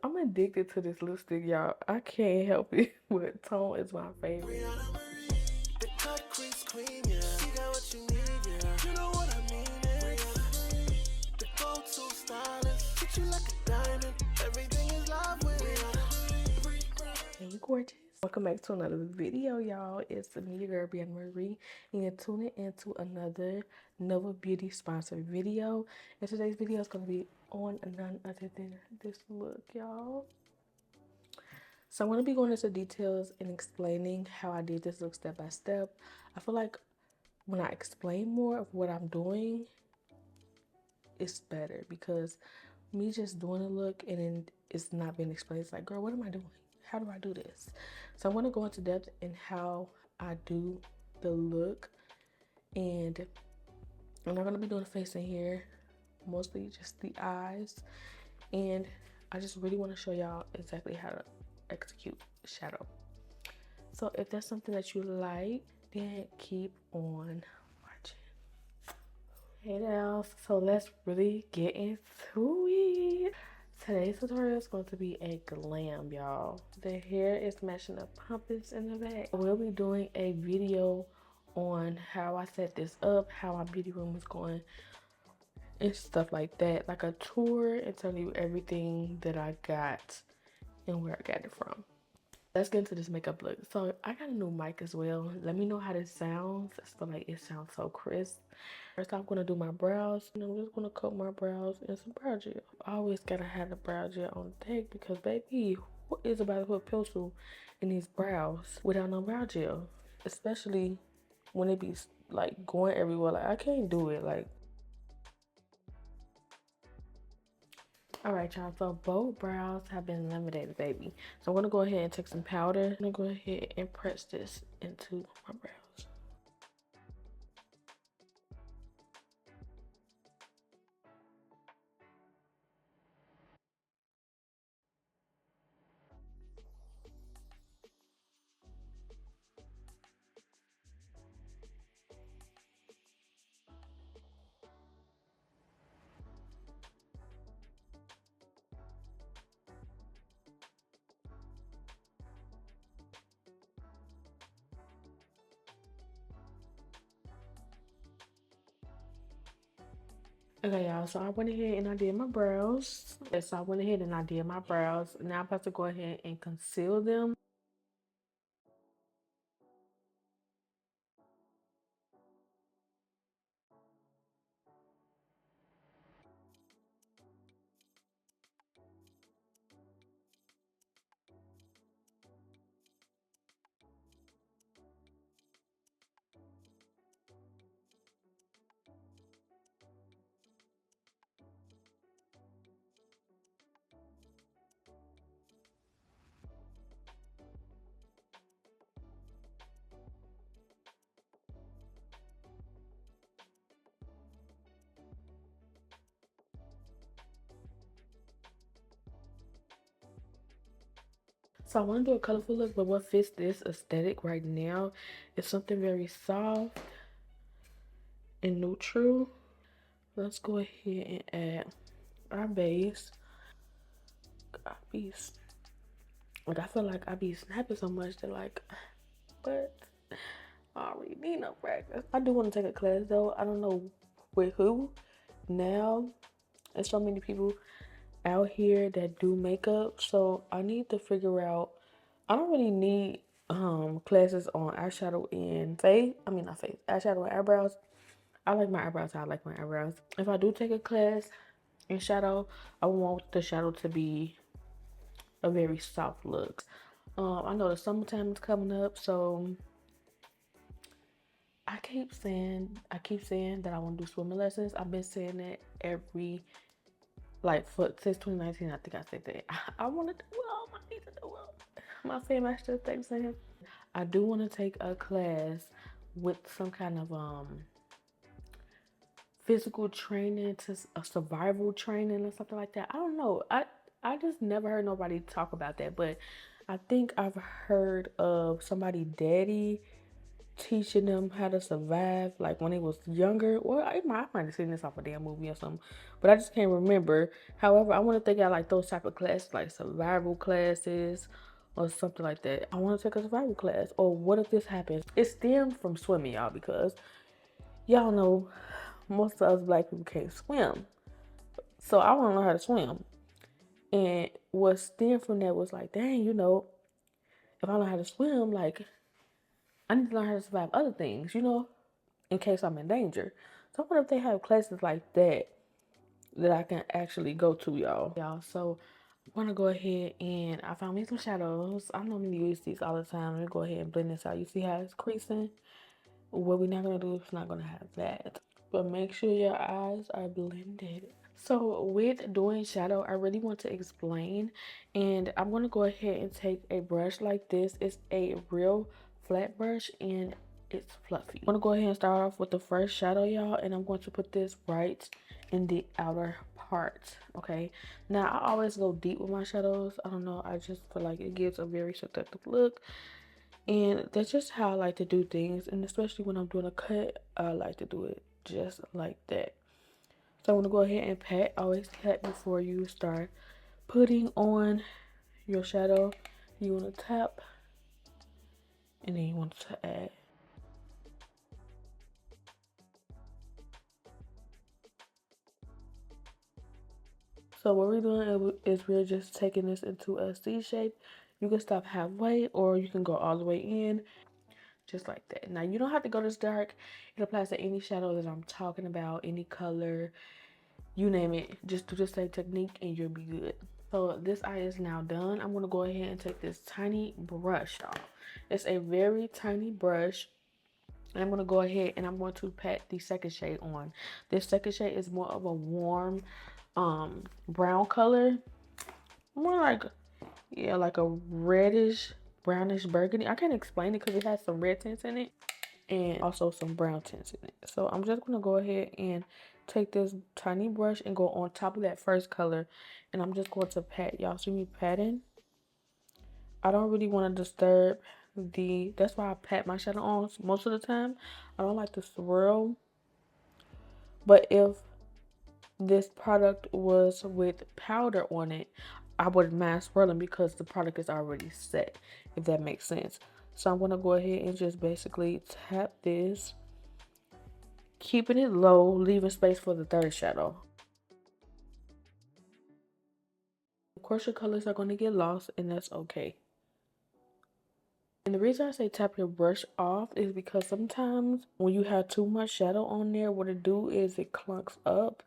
I'm addicted to this lipstick, y'all. I can't help it, but tone is my favorite. Hey, gorgeous. Welcome back to another video, y'all. It's me, your girl, Brianamccalip, and you're tuning into another Novabeauty sponsored video. And today's video is going to be on none other than this look, y'all. So I'm going to be going into details and explaining how I did this look step by step. I feel like when I explain more of what I'm doing, it's better, because me just doing a look and then it's not being explained. It's like, girl, what am I doing? How do I do this? So I'm going to go into depth in how I do the look, and I'm not going to be doing the face in here, mostly just the eyes. And I just really want to show y'all exactly how to execute shadow. So if that's something that you like, then keep on watching. Hey now, so let's really get into it. Today's tutorial is going to be a glam, y'all. The hair is matching up pumpers in the back. We'll be doing a video on how I set this up, how my beauty room is going, and stuff like that. Like a tour and telling you everything that I got and where I got it from. Let's get into this makeup look. So I got a new mic as well. Let me know how this sounds. I feel like it sounds so crisp. First, I'm gonna do my brows, and I'm just gonna coat my brows in some brow gel. I always gotta have the brow gel on deck, because baby, who is about to put pencil in these brows without no brow gel? Especially when it be like going everywhere. Like I can't do it. Like, all right, y'all. So both brows have been laminated, baby. So I'm gonna go ahead and take some powder. I'm gonna go ahead and press this into my brows. Okay, y'all, so I went ahead and I did my brows. Yes, so I went ahead and I did my brows. Now I'm about to go ahead and conceal them. So I want to do a colorful look, but what fits this aesthetic right now is something very soft and neutral. Let's go ahead and add our base. I feel like I be snapping so much that like, but I don't really need no practice. I do want to take a class though. I don't know with who. Now there's so many people out here that do makeup, so I need to figure out. I don't really need classes on eyeshadow and eyeshadow and eyebrows. I like my eyebrows how I like my eyebrows. If I do take a class in shadow, I want the shadow to be a very soft look. I know the summertime is coming up, so I keep saying that I want to do swimming lessons. I've been saying that since 2019. I think I said that I want to do it. I need to do it. My family still thinks saying I do want to take a class with some kind of physical training, to a survival training or something like that. I don't know. I just never heard nobody talk about that, but I think I've heard of somebody daddy teaching them how to survive, like when they was younger. Well, I might have seen this off a damn movie or something, but I just can't remember. However, I want to take out like those type of classes, like survival classes or something like that. I want to take a survival class. Or what if this happens? It stemmed from swimming, y'all, because y'all know most of us black people can't swim. So I want to learn how to swim. And what stemmed from that was like, dang, you know, if I learn how to swim, like I need to learn how to survive other things, you know, in case I'm in danger. So I wonder if they have classes like that that I can actually go to, y'all. So I'm gonna go ahead and I found me some shadows. I normally use these all the time. Let me go ahead and blend this out. You see how it's creasing? What we're not gonna do is not gonna have that. But make sure your eyes are blended. So with doing shadow, I really want to explain, and I'm gonna go ahead and take a brush like this. It's a real flat brush and it's fluffy. I'm gonna go ahead and start off with the first shadow, y'all, and I'm going to put this right in the outer part. Okay, now I always go deep with my shadows. I don't know, I just feel like it gives a very seductive look, and that's just how I like to do things. And especially when I'm doing a cut, I like to do it just like that. So I'm going to go ahead and pat. Always pat before you start putting on your shadow. You want to tap, and then you want to add. So what we're doing is we're just taking this into a C shape. You can stop halfway or you can go all the way in, just like that. Now you don't have to go this dark. It applies to any shadow that I'm talking about, any color, you name it. Just do the same technique and you'll be good. So this eye is now done. I'm going to go ahead and take this tiny brush off. It's a very tiny brush. And I'm going to go ahead and I'm going to pat the second shade on. This second shade is more of a warm brown color. More like, yeah, like a reddish, brownish burgundy. I can't explain it because it has some red tints in it and also some brown tints in it. So I'm just going to go ahead and take this tiny brush and go on top of that first color, and I'm just going to pat. Y'all see me patting? I don't really want to disturb that's why I pat my shadow on most of the time. I don't like to swirl, but if this product was with powder on it, I wouldn't mind swirling because the product is already set, if that makes sense. So I'm going to go ahead and just basically tap this, keeping it low, leaving space for the third shadow. Of course, your colors are going to get lost, and that's okay. And the reason I say tap your brush off is because sometimes when you have too much shadow on there, what it do is it clunks up,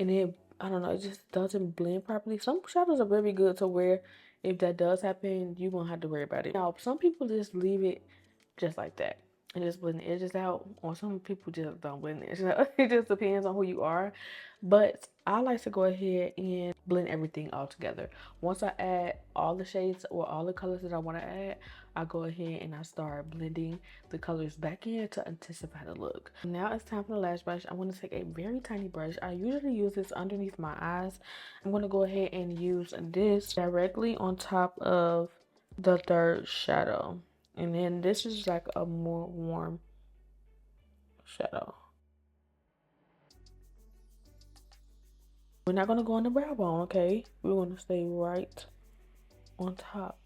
and I don't know, it just doesn't blend properly. Some shadows are very good to where if that does happen, you won't have to worry about it. Now, some people just leave it just like that and just blend the edges out, or some people just don't blend the edges out. It just depends on who you are. But I like to go ahead and blend everything all together. Once I add all the shades or all the colors that I want to add, I go ahead and I start blending the colors back in to intensify the look. Now it's time for the lash brush. I'm going to take a very tiny brush. I usually use this underneath my eyes. I'm going to go ahead and use this directly on top of the third shadow. And then this is like a more warm shadow. We're not going to go on the brow bone, okay? We're going to stay right on top.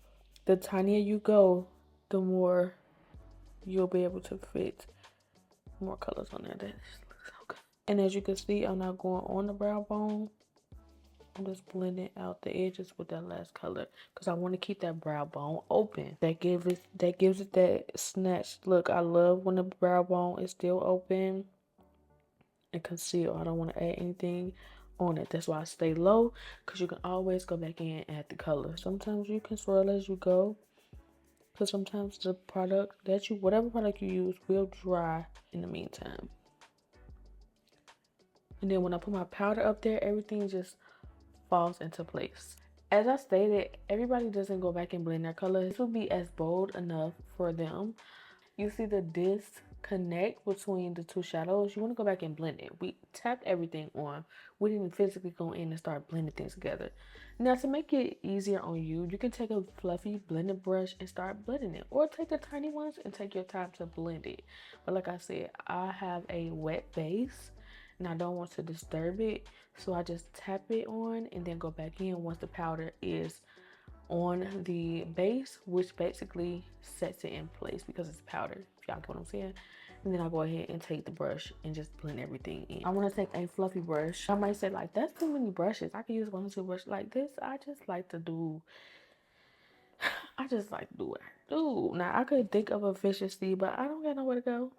The tinier you go, the more you'll be able to fit more colors on there. That just looks so good. And as you can see, I'm not going on the brow bone. I'm just blending out the edges with that last color because I want to keep that brow bone open. That gives it that snatched look. I love when the brow bone is still open and concealed. I don't want to add anything on it. That's why I stay low, because you can always go back in and add the color. Sometimes you can swirl as you go, because sometimes the product whatever product you use will dry in the meantime. And then when I put my powder up there, everything just falls into place. As I stated, everybody doesn't go back and blend their colors. This will be as bold enough for them. You see the disc connect between the two shadows, you want to go back and blend it. We tapped everything on. We didn't physically go in and start blending things together. Now, to make it easier on you, you can take a fluffy blending brush and start blending it. Or take the tiny ones and take your time to blend it. But like I said, I have a wet base and I don't want to disturb it. So I just tap it on and then go back in once the powder is on the base, which basically sets it in place because it's powder, if y'all get what I'm saying. And then I go ahead and take the brush and just blend everything in. I want to take a fluffy brush. I might say like, that's too many brushes. I can use 1 or 2 brushes like this. I just like to do what I do. Now I could think of efficiency, but I don't got nowhere to go.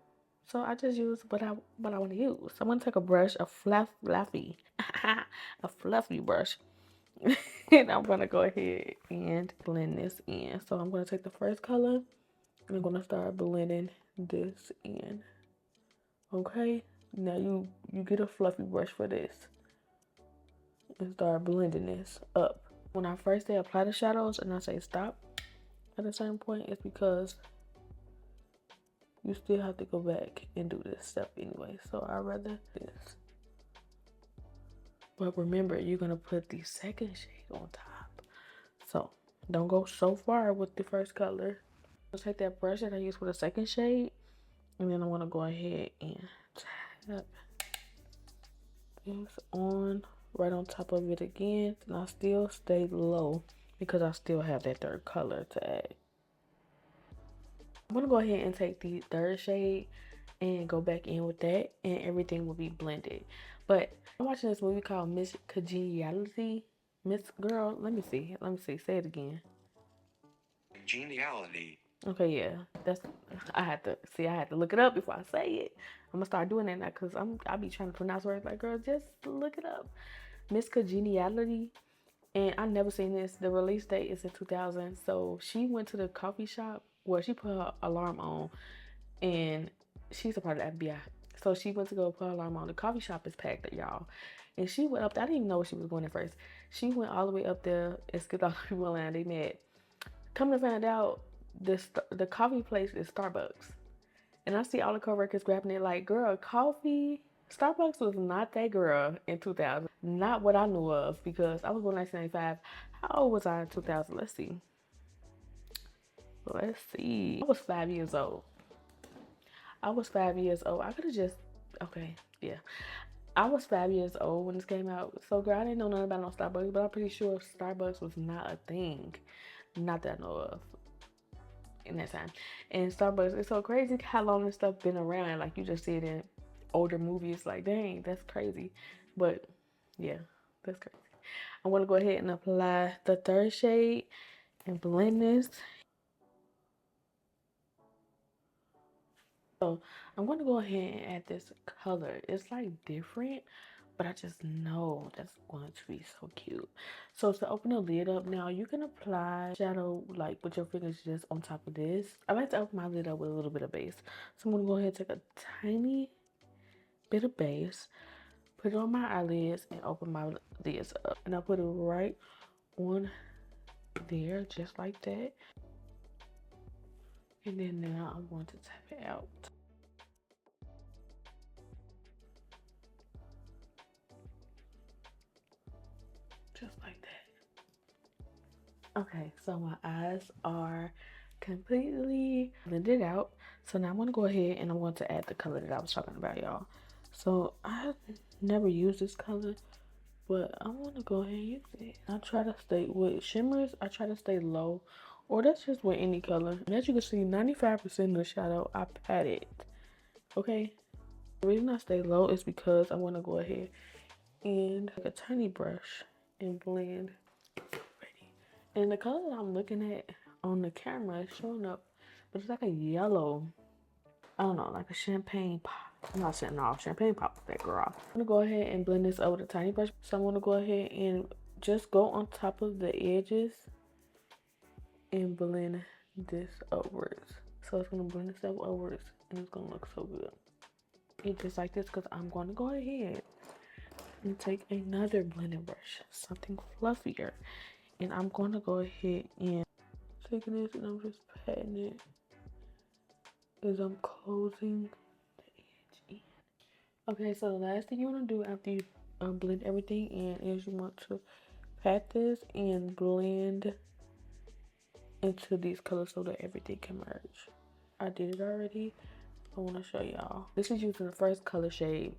So I just use what I want to use. I'm gonna take a brush, a fluffy brush. And I'm gonna go ahead and blend this in. So I'm gonna take the first color and I'm gonna start blending this in. Okay, now you get a fluffy brush for this and start blending this up. When I first say apply the shadows and I say stop at a certain point, it's because you still have to go back and do this step anyway. So I'd rather this. But remember, you're gonna put the second shade on top. So don't go so far with the first color. I'll take that brush that I used for the second shade, and then I want to go ahead and tap this on right on top of it again. And I still stay low because I still have that third color to add. I'm gonna go ahead and take the third shade and go back in with that, and everything will be blended. But I'm watching this movie called Miss Congeniality. Miss Girl, let me see. Say it again. Congeniality. Okay, yeah. I had to look it up before I say it. I'm gonna start doing that now because I be trying to pronounce words like, girl, just look it up. Miss Congeniality. And I never seen this. The release date is in 2000. So she went to the coffee shop where she put her alarm on, and she's a part of the FBI. So she went to go put her alarm on. The coffee shop is packed, y'all. And she went up there. I didn't even know where she was going at first. She went all the way up there and skipped all the people in line. They met. Come to find out, the coffee place is Starbucks. And I see all the coworkers grabbing it like, girl, coffee? Starbucks was not that girl in 2000. Not what I knew of, because I was born in 1995. How old was I in 2000? Let's see. I was 5 years old. I could have just, okay, yeah. I was 5 years old when this came out. So, girl, I didn't know nothing about no Starbucks, but I'm pretty sure Starbucks was not a thing. Not that I know of in that time. And Starbucks, it's so crazy how long this stuff been around. Like, you just see it in older movies. Like, dang, that's crazy. But, yeah, that's crazy. I'm going to go ahead and apply the third shade and blend this. So I'm going to go ahead and add this color. It's like different, but I just know that's going to be so cute. So to open the lid up now, you can apply shadow like with your fingers just on top of this. I like to open my lid up with a little bit of base. So I'm going to go ahead and take a tiny bit of base, put it on my eyelids, and open my lids up. And I'll put it right on there, just like that. And then now I'm going to tap it out. Just like that. Okay, so my eyes are completely blended out. So now I'm going to go ahead and I'm going to add the color that I was talking about, y'all. So I never used this color, but I'm going to go ahead and use it. I try to stay with shimmers. I try to stay low, or that's just with any color. And as you can see, 95% of the shadow I patted. Okay. The reason I stay low is because I want to go ahead and take a tiny brush and blend. And the color that I'm looking at on the camera is showing up, but it's like a yellow. I don't know, like a champagne pop. I'm not saying no, champagne pop with that girl. I'm gonna go ahead and blend this up with a tiny brush. So I'm gonna go ahead and just go on top of the edges and blend this upwards. So it's gonna blend this up upwards and it's gonna look so good. And just like this, because I'm gonna go ahead and take another blending brush, something fluffier. And I'm going to go ahead and take this and I'm just patting it is I'm closing the edge in. Okay, so the last thing you want to do after you blend everything in is you want to pat this and blend into these colors so that everything can merge. I did it already. I want to show y'all. This is using the first color shade,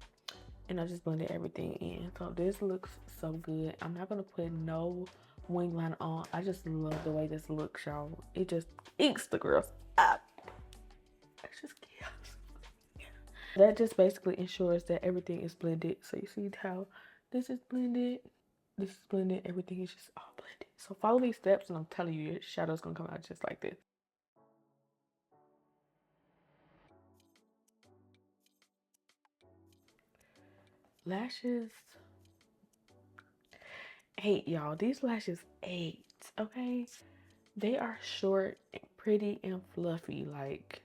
and I just blended everything in. So this looks so good. I'm not going to put no wing liner on. I just love the way this looks, y'all. It just inks the girls up. It's just cute. That just basically ensures that everything is blended. So you see how this is blended, this is blended, everything is just all blended. So follow these steps and I'm telling you, your shadow's gonna come out just like this. Lashes 8, y'all. These lashes 8, okay? They are short, and pretty, and fluffy. Like,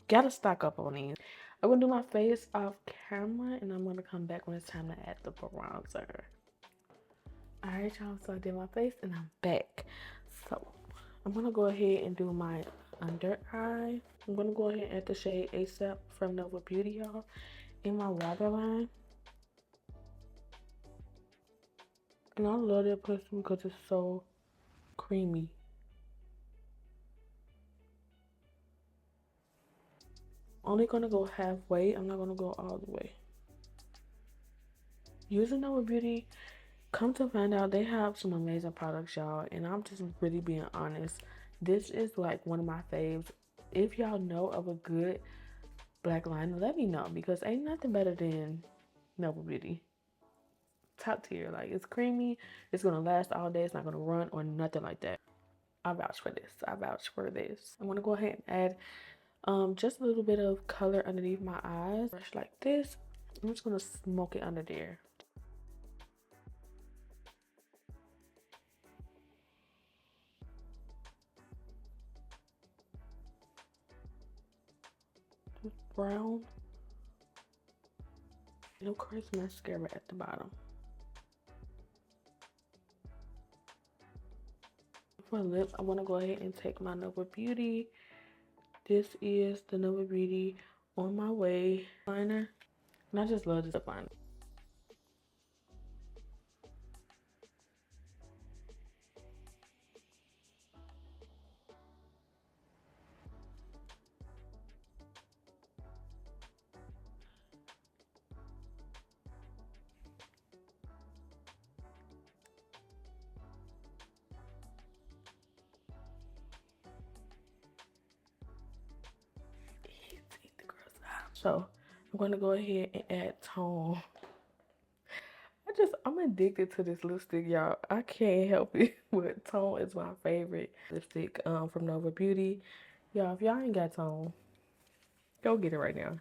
gotta stock up on these. I'm gonna do my face off camera and I'm gonna come back when it's time to add the bronzer. Alright, y'all, so I did my face and I'm back. So I'm gonna go ahead and do my under eye. I'm gonna go ahead and add the shade ASAP from Novabeauty, y'all, in my waterline. And I love that person because it's so creamy. Only gonna go halfway. I'm not gonna go all the way. Using Novabeauty, come to find out they have some amazing products, y'all. And I'm just really being honest. This is like one of my faves. If y'all know of a good black liner, let me know, because ain't nothing better than Novabeauty. Top tier. Like, it's creamy, it's gonna last all day, it's not gonna run or nothing like that. I vouch for this. I vouch for this. I'm gonna go ahead and add just a little bit of color underneath my eyes. Brush like this. I'm just gonna smoke it under there. Brown. And of course, mascara at the bottom. For lips, I want to go ahead and take my Novabeauty. This is the Novabeauty On My Way liner. And I just love this lip liner. So I'm gonna go ahead and add tone. I'm addicted to this lipstick, y'all. I can't help it. But tone is my favorite lipstick from Novabeauty. Y'all, if y'all ain't got tone, go get it right now.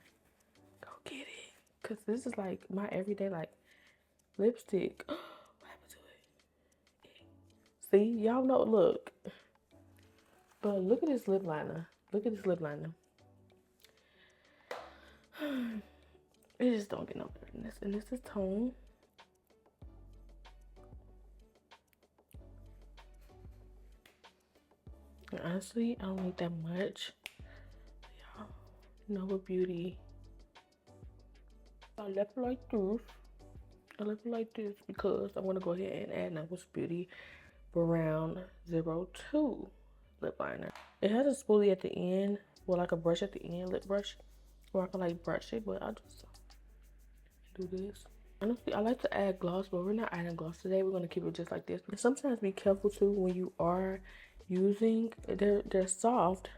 Go get it. Cause this is like my everyday like lipstick. What happened to it? See, y'all know, look. But look at this lip liner. Look at this lip liner. It just don't get no better than this. And this is tone. And honestly, I don't need that much. Y'all, Novabeauty. I left it like this. I left it like this because I want to go ahead and add Novabeauty Brown 02 lip liner. It has a spoolie at the end, well, like a brush at the end, lip brush, or I can like brush it, but I'll just do this. Honestly, I like to add gloss, but we're not adding gloss today. We're going to keep it just like this. But sometimes be careful too when you are using, they're soft,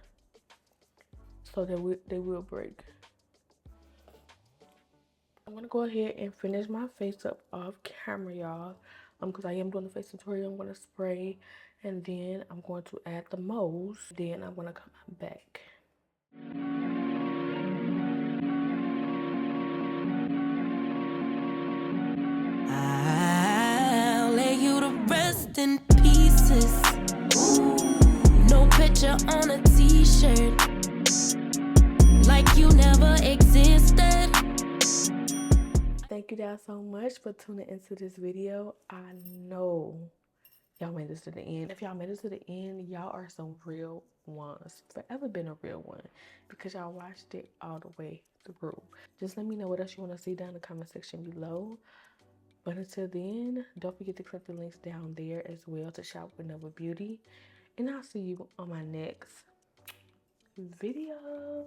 so they will break. I'm going to go ahead and finish my face up off camera, y'all. Because I am doing the face tutorial. I'm going to spray, and then I'm going to add the mousse. Then I'm going to come back. I'll lay you to rest in pieces. No picture on a t-shirt, like you never existed. Thank you guys so much for tuning into this video. I know y'all made this to the end. If y'all made it to the end, y'all are some real ones. Forever been a real one because y'all watched it all the way through. Just let me know what else you want to see down in the comment section below. But until then, don't forget to click the links down there as well to shop with Novabeauty. And I'll see you on my next video.